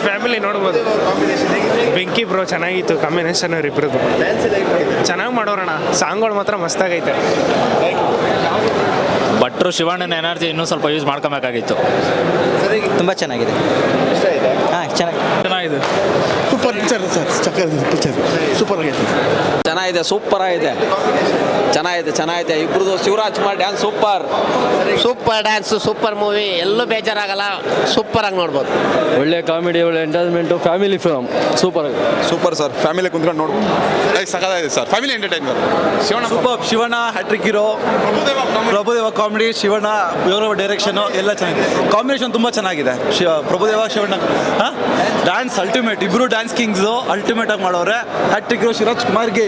Family ನೋಡ್ಬೋದು. ಬೆಂಕಿ bro ಚೆನ್ನಾಗಿತ್ತು ಕಾಂಬಿನೇಷನ್ ಅವರಿಬ್ರದ್ದು. ಚೆನ್ನಾಗಿ ಮಾಡೋರಣ, ಸಾಂಗ್ಗಳು ಮಾತ್ರ ಮಸ್ತಾಗೈತೆ. ಭಟ್ರು ಶಿವಣ್ಣನ ಎನರ್ಜಿ ಇನ್ನೂ ಸ್ವಲ್ಪ ಯೂಸ್ ಮಾಡ್ಕೊಬೇಕಾಗಿತ್ತು. ತುಂಬ ಚೆನ್ನಾಗಿದೆ. ಹಾಂ ಚೆನ್ನಾಗಿದೆ. ಸೂಪರ್ ಪಿಕ್ಚರ್ ಸರ್, ಚಕ್ರ ಪಿಕ್ಚರ್ ಸೂಪರ್ ಆಗೈತೆ. ಚೆನ್ನಾಗಿದೆ, ಸೂಪರ್ ಆಗಿದೆ, ಚೆನ್ನಾಗಿದೆ. ಇಬ್ರದ್ದು Shivaraj Kumar dance super dance, super movie. ಎಲ್ಲೂ ಬೇಜಾರಾಗಲ್ಲ, ಸೂಪರ್ ಆಗಿ ನೋಡ್ಬೋದು. ಒಳ್ಳೆ ಕಾಮಿಡಿ, ಒಳ್ಳೆ ಎಂಟರ್ಟೈನ್ಮೆಂಟು, ಫ್ಯಾಮಿಲಿ ಫಿಲಮ್ ಸೂಪರ್ ಆಗಿದೆ. ಸೂಪರ್ ಸರ್, ಫ್ಯಾಮಿಲಿ ಕುಂತ್ಕೊಂಡು ನೋಡ್ಬೋದು. ಸಖತ್ತಾಗಿದೆ sir, family entertainment. Shivanna hat-trick hero, Prabhudeva comedy, Shivanna ಇವರ ಡೈರೆಕ್ಷನು ಎಲ್ಲ ಚೆನ್ನಾಗಿದೆ. ಕಾಂಬಿನೇಷನ್ ತುಂಬ ಚೆನ್ನಾಗಿದೆ. Prabhudeva Shivanna dance ultimate. ಇಬ್ರು ಡ್ಯಾನ್ಸ್ ಕಿಂಗ್ಸು ಅಲ್ಟಿಮೇಟ್ ಆಗಿ ಮಾಡೋರೆ. Hat-trick hero Shivraj ಕುಮಾರ್ಗೆ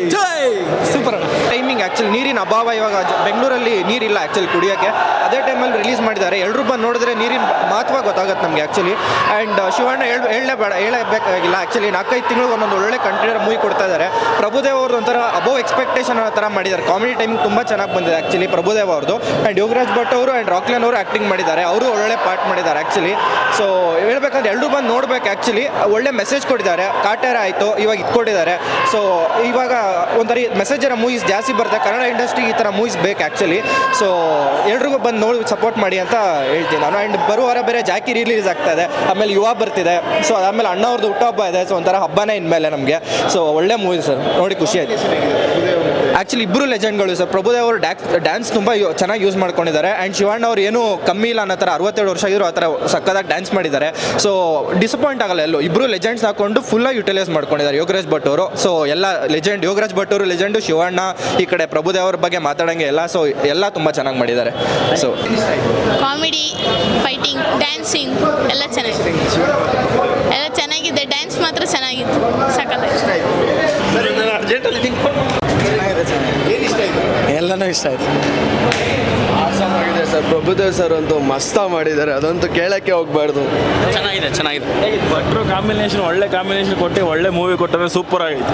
super. Timing actually ನೀರಿನ ಅಭಾವ, ಇವಾಗ ಬೆಂಗಳೂರಲ್ಲಿ ನೀರಿಲ್ಲ ಆ್ಯಕ್ಚುಲಿ ಕುಡಿಯೋಕ್ಕೆ. ಅದೇ ಟೈಮಲ್ಲಿ ರಿಲೀಸ್ ಮಾಡಿದ್ದಾರೆ. ಎಲ್ಲರೂ ಬಂದು ನೋಡಿದ್ರೆ ನೀರಿನ ಮಹತ್ವ ಗೊತ್ತಾಗುತ್ತೆ ನಮಗೆ ಆ್ಯಕ್ಚುಲಿ. ಆ್ಯಂಡ್ ಶಿವಣ್ಣ ಹೇಳಬೇಕಾಗಿಲ್ಲ ಆ್ಯಕ್ಚುಲಿ. 4-5 ತಿಂಗಳಿಗೆ ಒಂದೊಂದು ಒಳ್ಳೆ ಕಂಟೆಂಟ್ ಮೂವಿ ಕೊಡ್ತಾ ಇದ್ದಾರೆ. ಪ್ರಭುದೇವ್ ಅವ್ರದ್ದು ಒಂಥರ ಅಬೋವ್ ಎಕ್ಸ್ಪೆಕ್ಟೇಷನ್ ಥರ ಮಾಡಿದ್ದಾರೆ. ಕಾಮಿಡಿ ಟೈಮಿಂಗ್ ತುಂಬ ಚೆನ್ನಾಗಿ ಬಂದಿದೆ ಆ್ಯಕ್ಚುಲಿ ಪ್ರಭುದೇವ್ ಅವ್ರದ್ದು. ಆ್ಯಂಡ್ ಯೋಗರಾಜ್ ಭಟ್ ಅವರು ಆ್ಯಂಡ್ ರಾಕ್ಲೈನ್ ಅವರು ಆ್ಯಕ್ಟಿಂಗ್ ಮಾಡಿದ್ದಾರೆ. ಅವರು ಒಳ್ಳೆ ಪಾರ್ಟ್ ಮಾಡಿದ್ದಾರೆ ಆ್ಯಕ್ಚುಲಿ. ಸೊ ಹೇಳ್ಬೇಕಂದ್ರೆ ಎಲ್ಲರೂ ಬಂದು ನೋಡ್ಬೇಕು ಆ್ಯಕ್ಚುಲಿ. ಒಳ್ಳೆ ಮೆಸೇಜ್ ಕೊಟ್ಟಿದ್ದಾರೆ. ಕಾಟೇರ ಆಯಿತು, ಇವಾಗ ಇದು ಕೊಟ್ಟಿದ್ದಾರೆ. ಸೊ ಇವಾಗ ಒಂಥರ ಮೆಸೇಜರ ಮೂವೀಸ್ ಜಾಸ್ತಿ ಬರುತ್ತೆ. ಕನ್ನಡ ಇಂಡಸ್ಟ್ರಿಗೆ ಈ ಥರ ಮೂವೀಸ್ ಬೇಕು ಆ್ಯಕ್ಚುಲಿ. ಸೊ ಎಲ್ರಿಗೂ ಬಂದು ನೋಡಿ ಸಪೋರ್ಟ್ ಮಾಡಿ ಅಂತ ಹೇಳ್ತೀನಿ ನಾನು. ಆ್ಯಂಡ್ ಬರುವಾರ ಬೇರೆ ಜಾಕಿ ರಿಲೀಸ್ ಆಗ್ತಾ ಇದೆ, ಆಮೇಲೆ ಯುವ ಬರ್ತಿದೆ. ಸೊ ಆಮೇಲೆ ಅಣ್ಣ ಅವ್ರದ್ದು ಹುಟ್ಟುಹಬ್ಬ ಇದೆ. ಸೊ ಒಂಥರ ಹಬ್ಬನೇ ಇನ್ಮೇಲೆ ನಮಗೆ. ಸೊ ಒಳ್ಳೆ ಮೂವಿ ಸರ್, ನೋಡಿ ಖುಷಿ ಆಯ್ತು. ಆ್ಯಕ್ಚುಲಿ ಇಬ್ಬರು ಲೆಜೆಂಡ್ಗಳು ಸರ್. ಪ್ರಭುದೇವ್ ಅವರು ಡ್ಯಾನ್ಸ್ ತುಂಬ ಚೆನ್ನಾಗಿ ಯೂಸ್ ಮಾಡ್ಕೊಂಡಿದ್ದಾರೆ. ಆ್ಯಂಡ್ ಶಿವಣ್ಣ ಅವ್ರು ಏನೂ ಕಮ್ಮಿ ಇಲ್ಲ ಅನ್ನೋ ಥರ 67 ವರ್ಷ ಆಗಿರೋ ಆ ಥರ ಸಕ್ಕದಾಗಿ ಡ್ಯಾನ್ಸ್ ಮಾಡಿದ್ದಾರೆ. ಸೊ ಡಿಸಪಾಯಿಂಟ್ ಆಗಲ್ಲ ಎಲ್ಲೂ. ಇಬ್ಬರು ಲೆಜೆಂಡ್ಸ್ ಹಾಕೊಂಡು ಫುಲ್ಲಾಗಿ ಯುಟಿಲೈಸ್ ಮಾಡ್ಕೊಂಡಿದ್ದಾರೆ ಯೋಗರಾಜ್ ಭಟ್ ಅವರು. ಸೊ ಎಲ್ಲ ಲೆಜೆಂಡ್, ಯೋಗರಾಜ್ ಭಟ್ ಅವರು ಲೆಜೆಂಡು, ಶಿವಣ್ಣ ಈ ಕಡೆ ಪ್ರಭುದೇವ್ ಅವ್ರ ಬಗ್ಗೆ ಮಾತಾಡೋಂಗೆ ಎಲ್ಲ. ಸೊ ಎಲ್ಲ ತುಂಬ ಚೆನ್ನಾಗಿ ಮಾಡಿದ್ದಾರೆ. ಸೊ ಕಾಮಿಡಿ, ಫೈಟಿಂಗ್, ಡ್ಯಾನ್ಸಿಂಗ್ ಎಲ್ಲ ಚೆನ್ನಾಗಿದೆ. ಡ್ಯಾನ್ಸ್ ಮಾತ್ರ ಚೆನ್ನಾಗಿತ್ತು, ಸಕ್ಕತ್ತಾಗಿ. ಎಲ್ಲನೂ ಇಷ್ಟ ಆಯ್ತು. ಆಗಿದೆ ಸರ್. ಪ್ರಭುದೇವ್ ಸರ್ ಅಂತೂ ಮಸ್ತಾಗಿ ಮಾಡಿದ್ದಾರೆ, ಅದಂತೂ ಕೇಳಕ್ಕೆ ಹೋಗ್ಬಾರ್ದು. ಚೆನ್ನಾಗಿದೆ. ಭಟ್ರು ಕಾಂಬಿನೇಷನ್, ಒಳ್ಳೆ ಕಾಂಬಿನೇಷನ್ ಕೊಟ್ಟು ಒಳ್ಳೆ ಮೂವಿ ಕೊಟ್ಟರೆ ಸೂಪರ್ ಆಗೈತೆ.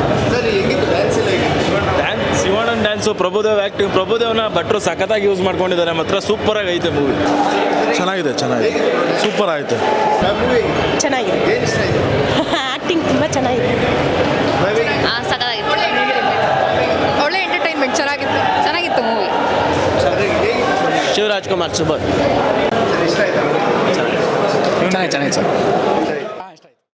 ಡ್ಯಾನ್ಸ್, ಶಿವಣ್ಣನ ಡ್ಯಾನ್ಸು, ಪ್ರಭುದೇವ್ ಆ್ಯಕ್ಟಿಂಗ್. ಪ್ರಭುದೇವ್ನ ಭಟ್ರು ಸಖತ್ತಾಗಿ ಯೂಸ್ ಮಾಡ್ಕೊಂಡಿದ್ದಾರೆ. ಮಾತ್ರ ಸೂಪರ್ ಆಗೈತೆ ಮೂವಿ. ಚೆನ್ನಾಗಿದೆ, ಸೂಪರ್ ಆಯಿತು. ಚೆನ್ನಾಗಿದೆ. ಆ್ಯಕ್ಟಿಂಗ್ ತುಂಬ ಚೆನ್ನಾಗಿದೆ. ಸಖತ್ತಾಗಿತ್ತು. ಒಳ್ಳೆ ಎಂಟರ್ಟೈನ್ಮೆಂಟ್, ಚೆನ್ನಾಗಿತ್ತು ಮೂವಿ. ಶಿವರಾಜ್ ಕುಮಾರ್ ಸೂಪರ್. ಚೆನ್ನಾಗಿದೆ ಸರ್.